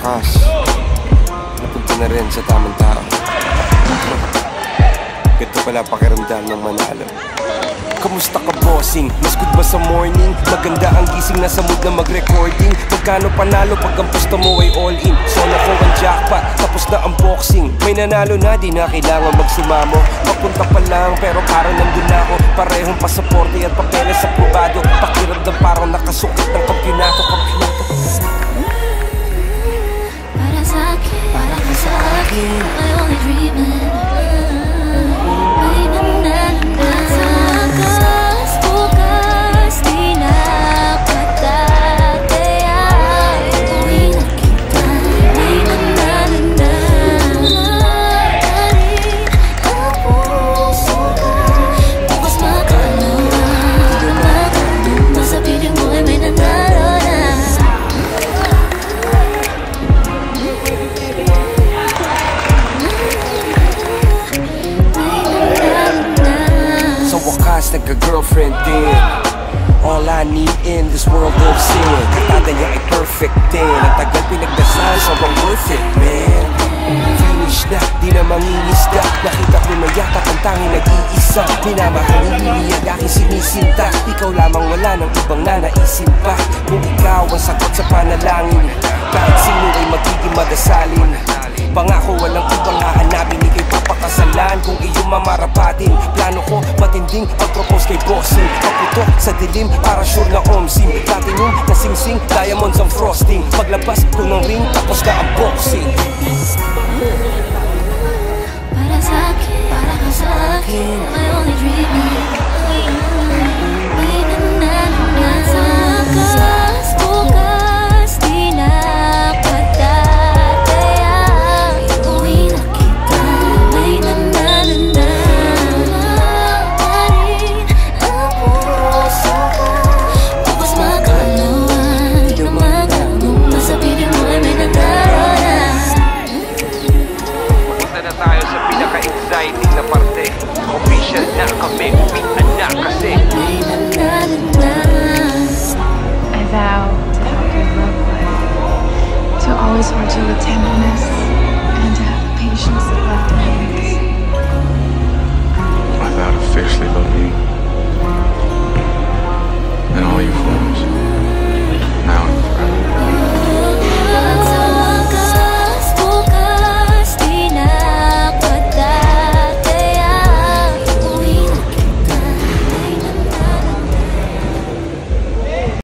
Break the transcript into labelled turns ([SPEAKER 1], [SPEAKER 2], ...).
[SPEAKER 1] wakas, napunta na rin sa tamang tao. Ganito pala pakiramdam ng manalo. Kamusta ka bossing? Mas good ba sa morning? Maganda ang gising, nasa mood na mag-recording. Magkano panalo pag ang pusta mo ay all in? Solo ko ang jackpot, tapos na ang boxing. May nanalo na, di na kailangan magsumamo. Papunta pa lang, pero parang nandun na ako. Parehong pasaporte at papeles aprobado. Pakiramdam parang nakasukit ng kampyonato.
[SPEAKER 2] Para sa akin, I only dreaming.
[SPEAKER 1] Nagka-girlfriend din. All I need in this world of sin. Katada niya ay perfect din. Ang tagal pinagdasal, sobrang worth it, man. Finish na, di na mangingisda. Nakita ko na yakap ang tanging nag-iisa. Minamahal, hinihiyag aking sinisinta. Ikaw lamang, wala ng ibang nanaisin pa. Kung ikaw ang sagot sa panalangin, kahit sino ay magiging madasalin. Pangako walang ibang hahanapin, ika'y papakasalan kung iyong mamarapatin. Plano ko matinding pag-propose kay bossing. Paputok sa dilim para sure na omsim. Platinum na sing-sing, diamonds ang frosting. Paglabas ko ng ring, tapos na ang boxing.
[SPEAKER 2] Para sa akin, I only dreaming.